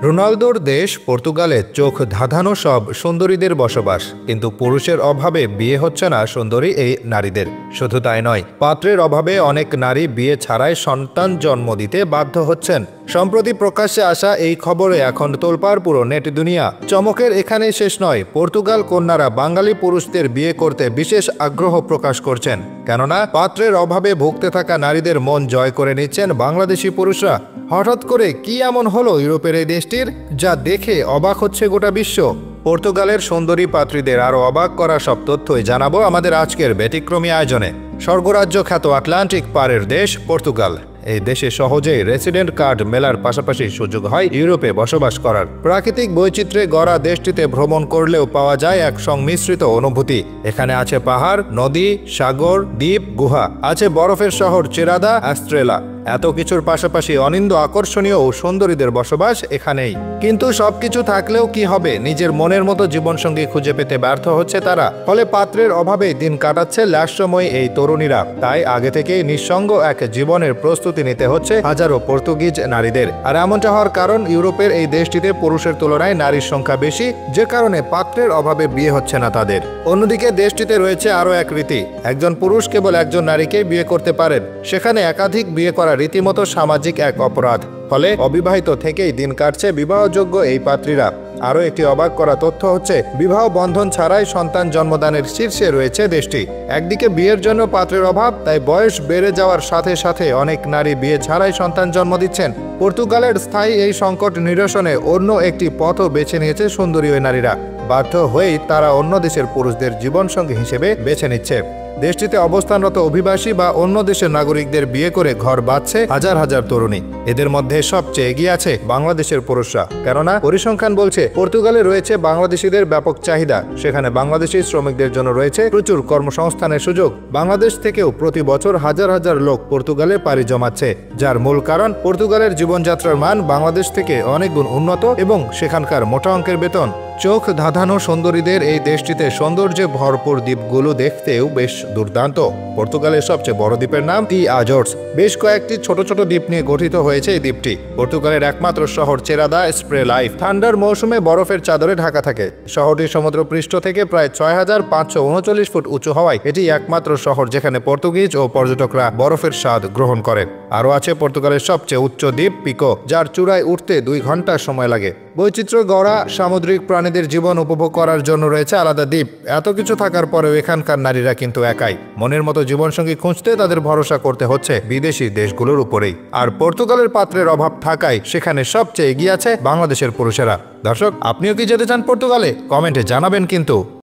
রোনালদোর দেশ পর্তুগালে চোখ ধাঁধানো সব সুন্দরীদের বসবাস, কিন্তু পুরুষের অভাবে বিয়ে হচ্ছে না সুন্দরী এই নারীদের। শুধু তাই নয়, পাত্রের অভাবে অনেক নারী বিয়ে ছাড়াই সন্তান জন্ম দিতে বাধ্য হচ্ছেন। সম্প্রতি প্রকাশ্যে আসা এই খবরে এখন তোলপাড় পুরো নেট দুনিয়া। চমকের এখানেই শেষ নয়, পর্তুগাল কন্যারা বাঙালি পুরুষদের বিয়ে করতে বিশেষ আগ্রহ প্রকাশ করছেন, কেননা পাত্রের অভাবে ভুগতে থাকা নারীদের মন জয় করে নিচ্ছেন বাংলাদেশি পুরুষরা। হঠাৎ করে কি এমন হলো ইউরোপের এই দেশটির, যা দেখে অবাক হচ্ছে গোটা বিশ্ব? পর্তুগালের সুন্দরী পাত্রীদের আরও অবাক করা সব তথ্যই জানাবো আমাদের আজকের ব্যতিক্রমী আয়োজনে। স্বর্গরাজ্য খ্যাত আটলান্টিক পারের দেশ পর্তুগাল। এই দেশে সহজেই রেসিডেন্ট কার্ড মেলার পাশাপাশি সুযোগ হয় ইউরোপে বসবাস করার। প্রাকৃতিক বৈচিত্র্যে গড়া দেশটিতে ভ্রমণ করলেও পাওয়া যায় এক সংমিশ্রিত অনুভূতি। এখানে আছে পাহাড়, নদী, সাগর, দ্বীপ, গুহা, আছে বরফের শহর চেরাদা, অ্যাস্ট্রেলা। এত কিছুর পাশাপাশি অনিন্দ আকর্ষণীয় ও সুন্দরীদের বসবাস এখানেই। কিন্তু সবকিছু থাকলেও কি হবে, নিজের মনের মতো জীবনসঙ্গী খুঁজে পেতে ব্যর্থ হচ্ছে তারা। ফলে পাত্রের অভাবেই দিন কাটাচ্ছে লাস্যময় এই তরুণীরা। তাই আগে থেকেই নিঃসঙ্গ এক জীবনের প্রস্তুতি নিতে হচ্ছে হাজারো পর্তুগিজ নারীদের। আর এমনটা হওয়ার কারণ, ইউরোপের এই দেশটিতে পুরুষের তুলনায় নারীর সংখ্যা বেশি, যে কারণে পাত্রের অভাবে বিয়ে হচ্ছে না তাদের। অন্যদিকে দেশটিতে রয়েছে আরও এক রীতি, একজন পুরুষ কেবল একজন নারীকেই বিয়ে করতে পারেন। সেখানে একাধিক বিয়ে করা রীতিমতো সামাজিক এক অপরাধ। ফলে অবিবাহিত থেকেই দিন কাটছে বিবাহযোগ্য এই পাত্রীরা। আরও একটি অবাক করা তথ্য হচ্ছে, বিবাহ বন্ধন ছাড়াই সন্তান জন্মদানের শীর্ষে রয়েছে দেশটি। একদিকে বিয়ের জন্য পাত্রের অভাব, তাই বয়স বেড়ে যাওয়ার সাথে সাথে অনেক নারী বিয়ে ছাড়াই সন্তান জন্ম দিচ্ছেন। পর্তুগালের স্থায়ী এই সংকট নিরসনে অন্য একটি পথও বেছে নিয়েছে সুন্দরী ওই নারীরা। বাধ্য হয়েই তারা অন্য দেশের পুরুষদের জীবনসঙ্গী হিসেবে বেছে নিচ্ছে। দেশটিতে অবস্থানরত অভিবাসী বা অন্য দেশের নাগরিকদের বিয়ে করে ঘর বাঁধছে হাজার হাজার তরুণী। এদের মধ্যে সবচেয়ে এগিয়ে আছে বাংলাদেশের পুরুষরা, কেননা পরিসংখ্যান বলছে পর্তুগালে রয়েছে বাংলাদেশিদের ব্যাপক চাহিদা। সেখানে বাংলাদেশি শ্রমিকদের জন্য রয়েছে প্রচুর কর্মসংস্থানের সুযোগ। বাংলাদেশ থেকেও প্রতি বছর হাজার হাজার লোক পর্তুগালে পাড়ি জমাচ্ছে, যার মূল কারণ পর্তুগালের জীবনযাত্রার মান বাংলাদেশ থেকে অনেক গুণ উন্নত এবং সেখানকার মোটা অঙ্কের বেতন। চোখ ধাঁধানো সুন্দরীদের এই দেশটিতে সৌন্দর্যে ভরপুর দ্বীপগুলো দেখতেও বেশ দুর্দান্ত। পর্তুগালের সবচেয়ে বড় দ্বীপের নাম দি আজোর্স। বেশ কয়েকটি ছোট ছোট দ্বীপ নিয়ে গঠিত হয়েছে এই দ্বীপটি। পর্তুগালের একমাত্র শহর চেরাদা স্প্রে লাইফ। ঠান্ডার মৌসুমে বরফের চাদরে ঢাকা থাকে। শহরটি সমুদ্র পৃষ্ঠ থেকে প্রায় ৬,৫৩৯ ফুট উঁচু হওয়ায় এটি একমাত্র শহর যেখানে পর্তুগিজ ও পর্যটকরা বরফের স্বাদ গ্রহণ করেন। আরও আছে পর্তুগালের সবচেয়ে উচ্চ দ্বীপ পিকো, যার চূড়ায় উঠতে 2 ঘন্টা সময় লাগে। বৈচিত্র্য গড়া সামুদ্রিক প্রাণীদের জীবন উপভোগ করার জন্য রয়েছে আলাদা দ্বীপ। এত কিছু থাকার পরেও এখানকার নারীরা কিন্তু একাই। মনের মতো জীবনসঙ্গী খুঁজতে তাদের ভরসা করতে হচ্ছে বিদেশি দেশগুলোর উপরেই। আর পর্তুগালের পাত্রের অভাব থাকায় সেখানে সবচেয়ে এগিয়ে আছে বাংলাদেশের পুরুষেরা। দর্শক, আপনিও কি যেতে চান পর্তুগালে? কমেন্টে জানাবেন কিন্তু।